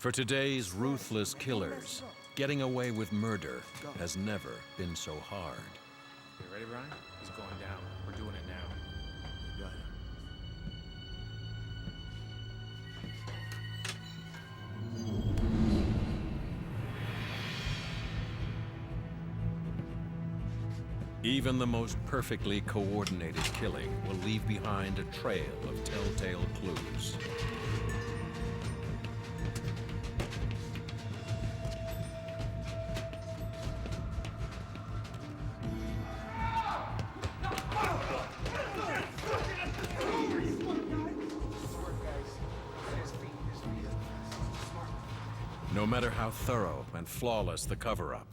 For today's ruthless killers, getting away with murder has never been so hard. You ready, Ryan? He's going down. We're doing it now. You got it. Even the most perfectly coordinated killing will leave behind a trail of telltale clues. No matter how thorough and flawless the cover-up,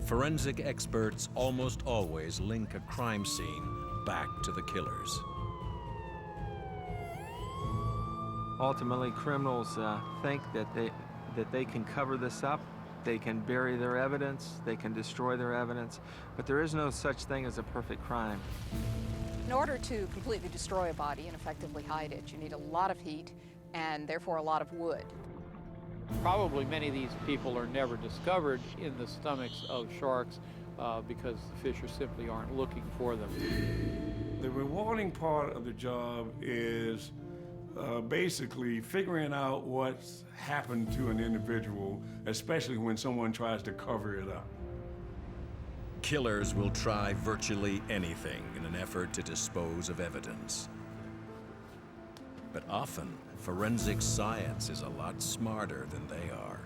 forensic experts almost always link a crime scene back to the killers. Ultimately, criminals think that they can cover this up, they can bury their evidence, they can destroy their evidence, but there is no such thing as a perfect crime. In order to completely destroy a body and effectively hide it, you need a lot of heat and therefore a lot of wood. Probably many of these people are never discovered in the stomachs of sharks because the fishers simply aren't looking for them. The rewarding part of the job is basically figuring out what's happened to an individual, especially when someone tries to cover it up. Killers will try virtually anything in an effort to dispose of evidence. But often, forensic science is a lot smarter than they are.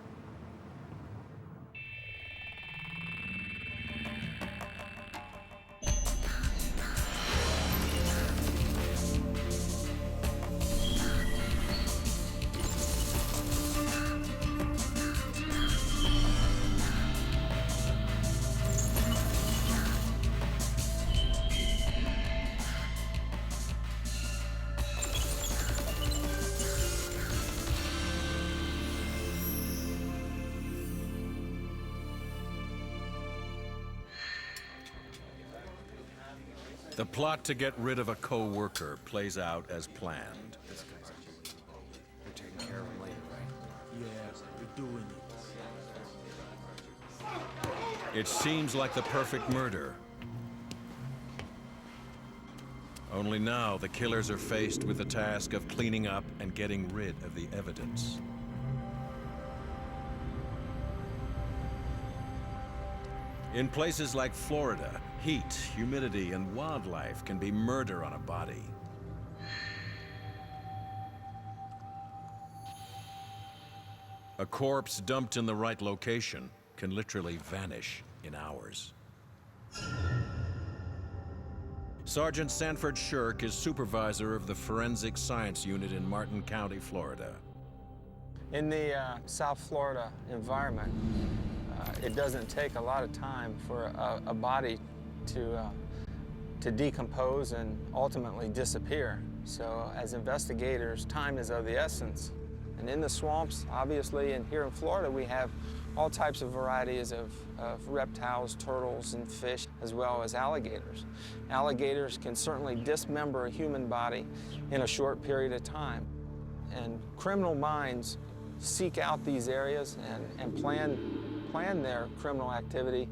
The plot to get rid of a co-worker plays out as planned. You're taking care of him later, right? Yeah, we're doing it. It seems like the perfect murder. Only now the killers are faced with the task of cleaning up and getting rid of the evidence. In places like Florida, heat, humidity, and wildlife can be murder on a body. A corpse dumped in the right location can literally vanish in hours. Sergeant Sanford Shirk is supervisor of the Forensic Science Unit in Martin County, Florida. In the South Florida environment, it doesn't take a lot of time for a body to decompose and ultimately disappear. So as investigators, time is of the essence. And in the swamps, obviously, and here in Florida, we have all types of varieties of reptiles, turtles, and fish, as well as alligators. Alligators can certainly dismember a human body in a short period of time. And criminal minds seek out these areas and plan their criminal activity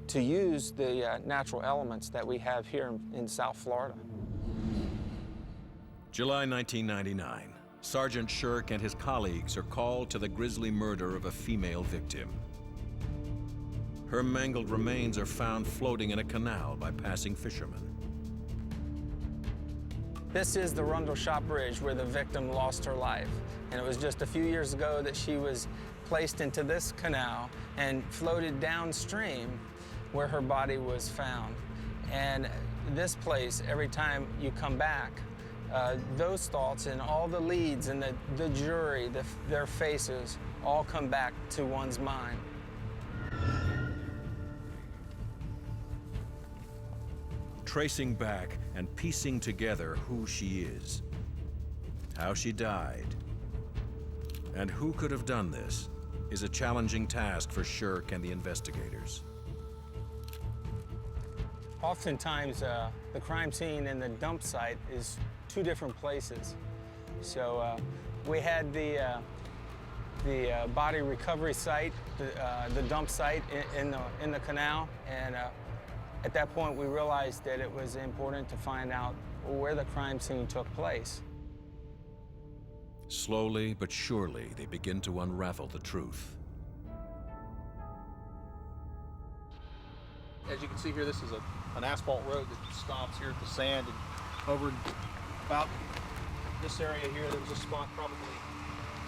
to use the natural elements that we have here in South Florida. July 1999. Sergeant Shirk and his colleagues are called to the grisly murder of a female victim. Her mangled remains are found floating in a canal by passing fishermen. This is the Rundle-Shop Bridge where the victim lost her life. And it was just a few years ago that she was placed into this canal and floated downstream where her body was found. And this place, every time you come back, those thoughts and all the leads and the jury, their faces, all come back to one's mind. Tracing back and piecing together who she is, how she died, and who could have done this is a challenging task for Shirk and the investigators. Oftentimes, the crime scene and the dump site is two different places. So we had the the body recovery site, the dump site in the canal, and at that point we realized that it was important to find out where the crime scene took place. Slowly but surely, they begin to unravel the truth. As you can see here, this is an asphalt road that stops here at the sand, and over about this area here, there was a spot probably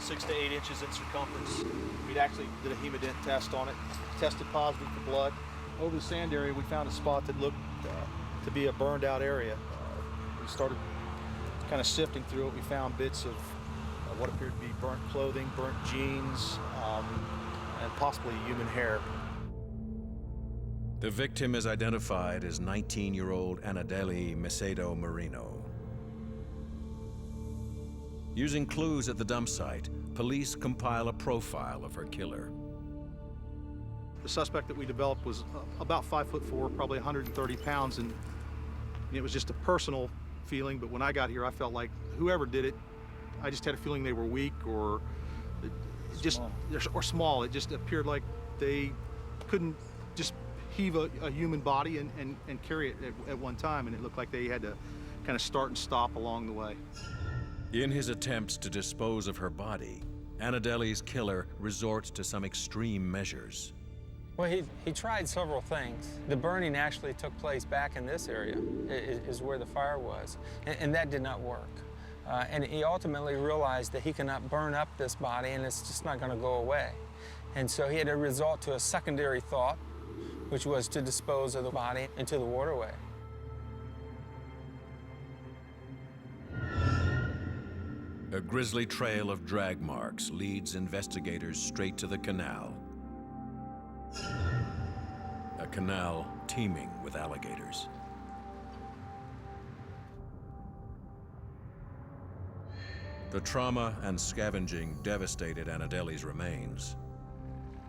6 to 8 inches in circumference. We'd actually did a hemodent test on it, tested positive for blood. Over the sand area, we found a spot that looked to be a burned out area. We started kind of sifting through it. We found bits of what appeared to be burnt clothing, burnt jeans, and possibly human hair. The victim is identified as 19-year-old Anadeli Macedo Marino. Using clues at the dump site, police compile a profile of her killer. The suspect that we developed was about 5'4", probably 130 pounds, and it was just a personal feeling, but when I got here, I felt like whoever did it, I just had a feeling they were weak or small. It just appeared like they couldn't just heave a human body and carry it at one time, and it looked like they had to kind of start and stop along the way. In his attempts to dispose of her body, Anadeli's killer resorts to some extreme measures. Well, he tried several things. The burning actually took place back in this area, is where the fire was, and that did not work. And he ultimately realized that he cannot burn up this body and it's just not going to go away. And so he had to resort to a secondary thought, which was to dispose of the body into the waterway. A grisly trail of drag marks leads investigators straight to the canal. A canal teeming with alligators. The trauma and scavenging devastated Anadeli's remains.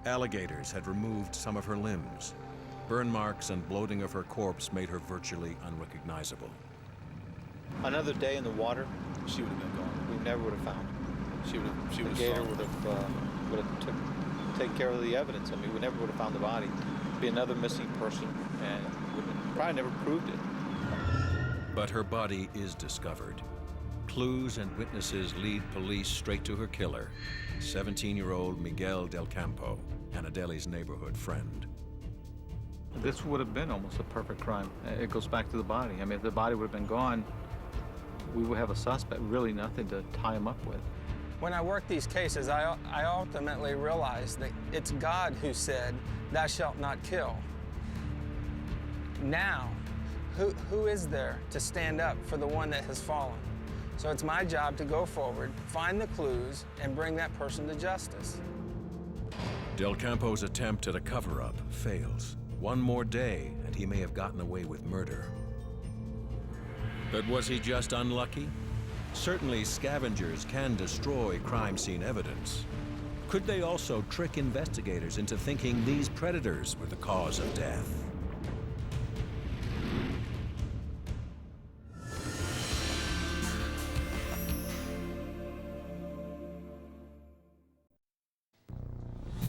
Alligators had removed some of her limbs. Burn marks and bloating of her corpse made her virtually unrecognizable. Another day in the water, she would have been gone. We never would have found her. The gator would have taken care of the evidence. I mean, we never would have found the body. Be another missing person, and would have probably never proved it. But her body is discovered. Clues and witnesses lead police straight to her killer, 17-year-old Miguel Del Campo, Anadeli's neighborhood friend. This would have been almost a perfect crime. It goes back to the body. I mean, if the body would have been gone, we would have a suspect, really nothing to tie him up with. When I worked these cases, I ultimately realized that it's God who said, "Thou shalt not kill." Now, who is there to stand up for the one that has fallen? So it's my job to go forward, find the clues, and bring that person to justice. Del Campo's attempt at a cover-up fails. One more day, and he may have gotten away with murder. But was he just unlucky? Certainly, scavengers can destroy crime scene evidence. Could they also trick investigators into thinking these predators were the cause of death?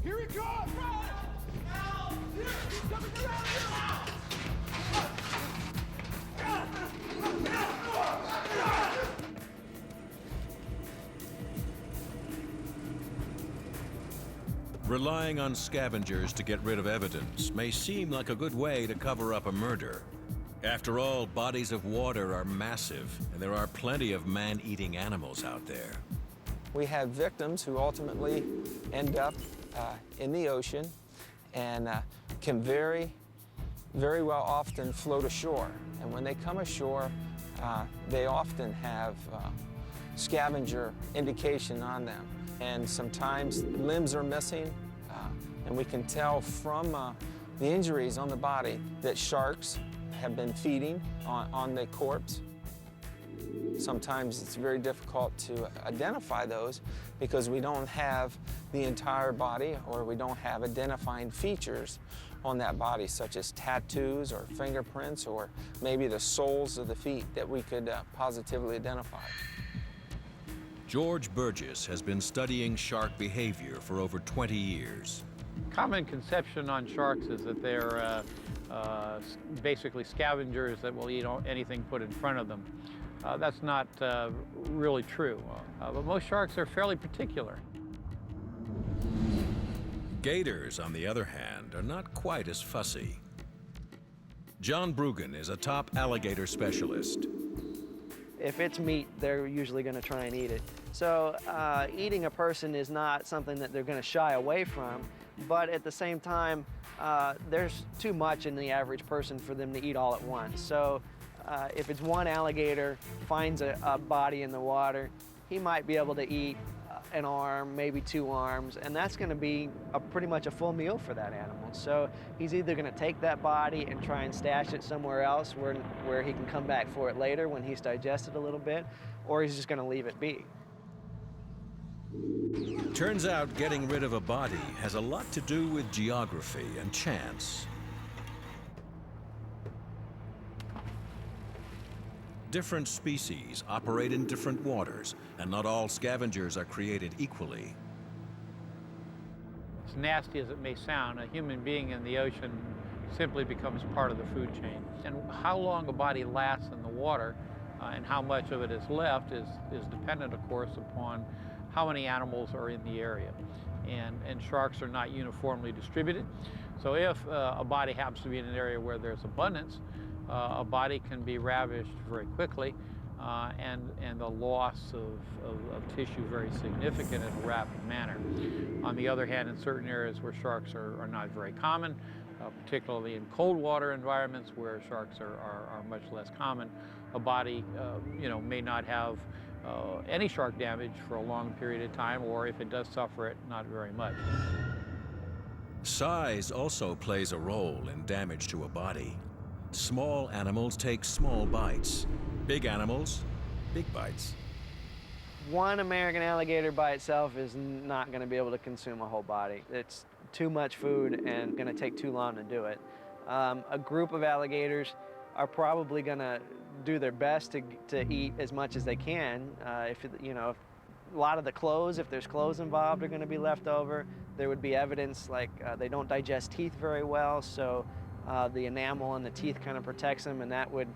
Here he comes! Relying on scavengers to get rid of evidence may seem like a good way to cover up a murder. After all, bodies of water are massive, and there are plenty of man-eating animals out there. We have victims who ultimately end up in the ocean and can very well often float ashore. And when they come ashore, they often have scavenger indication on them. And sometimes limbs are missing, and we can tell from the injuries on the body that sharks have been feeding on the corpse. Sometimes it's very difficult to identify those because we don't have the entire body, or we don't have identifying features on that body, such as tattoos or fingerprints, or maybe the soles of the feet that we could positively identify. George Burgess has been studying shark behavior for over 20 years. Common conception on sharks is that they're basically scavengers that will eat anything put in front of them. That's not really true, but most sharks are fairly particular. Gators, on the other hand, are not quite as fussy. John Brugan is a top alligator specialist. If it's meat, they're usually going to try and eat it. So eating a person is not something that they're going to shy away from, but at the same time, there's too much in the average person for them to eat all at once. So if it's one alligator finds a body in the water, he might be able to eat an arm, maybe 2 arms, and that's going to be pretty much a full meal for that animal. So he's either going to take that body and try and stash it somewhere else where he can come back for it later when he's digested a little bit, or he's just going to leave it be. Turns out getting rid of a body has a lot to do with geography and chance. Different species operate in different waters, and not all scavengers are created equally. As nasty as it may sound, a human being in the ocean simply becomes part of the food chain. And how long a body lasts in the water and how much of it is left is dependent, of course, upon how many animals are in the area. And sharks are not uniformly distributed. So if a body happens to be in an area where there's abundance, a body can be ravished very quickly and the loss of tissue very significant in a rapid manner. On the other hand, in certain areas where sharks are not very common, particularly in cold water environments where sharks are much less common, a body may not have any shark damage for a long period of time, or if it does suffer it, not very much. Size also plays a role in damage to a body. Small animals take small bites. Big animals, big bites. One American alligator by itself is not going to be able to consume a whole body. It's too much food and going to take too long to do it. A group of alligators are probably going to do their best to eat as much as they can. If a lot of the clothes, if there's clothes involved, are going to be left over. There would be evidence like they don't digest teeth very well, so the enamel on the teeth kind of protects them, and that would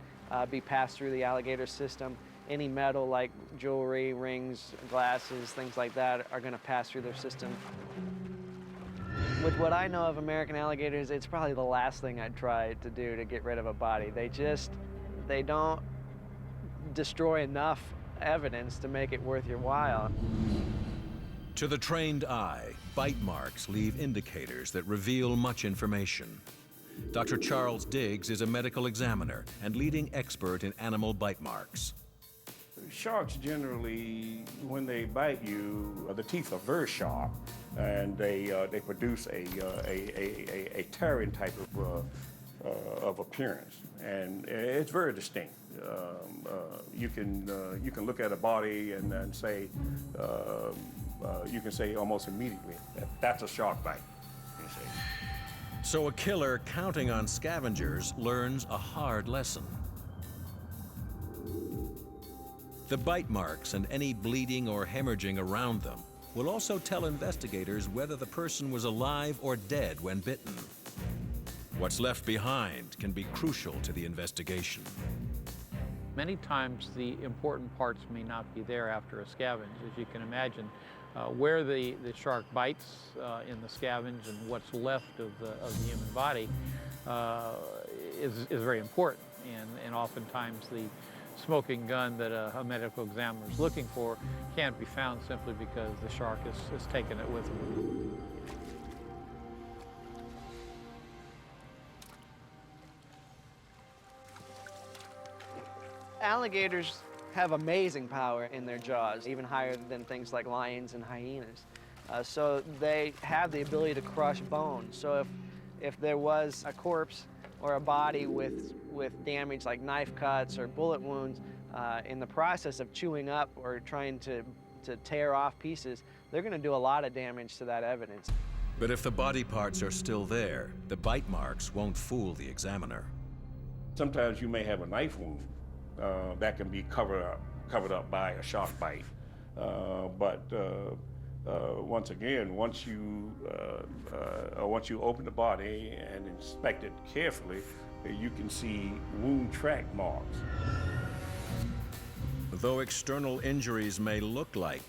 be passed through the alligator system. Any metal like jewelry, rings, glasses, things like that are going to pass through their system. With what I know of American alligators, it's probably the last thing I'd try to do to get rid of a body. They don't destroy enough evidence to make it worth your while. To the trained eye, bite marks leave indicators that reveal much information. Dr. Charles Diggs is a medical examiner and leading expert in animal bite marks. Sharks generally, when they bite you, the teeth are very sharp, and they produce a tearing type of appearance, and it's very distinct. You can look at a body and say, you can say almost immediately that's a shark bite. You see. So a killer counting on scavengers learns a hard lesson. The bite marks and any bleeding or hemorrhaging around them will also tell investigators whether the person was alive or dead when bitten. What's left behind can be crucial to the investigation. Many times the important parts may not be there after a scavenge. As you can imagine, where the shark bites in the scavenge and what's left of the human body is very important. And oftentimes the smoking gun that a medical examiner is looking for can't be found simply because the shark has taken it with him. Alligators have amazing power in their jaws, even higher than things like lions and hyenas. So they have the ability to crush bone. So if there was a corpse or a body with damage like knife cuts or bullet wounds, in the process of chewing up or trying to tear off pieces, they're going to do a lot of damage to that evidence. But if the body parts are still there, the bite marks won't fool the examiner. Sometimes you may have a knife wound that can be covered up by a shark bite. Once again, once you open the body and inspect it carefully, you can see wound track marks. Though external injuries may look like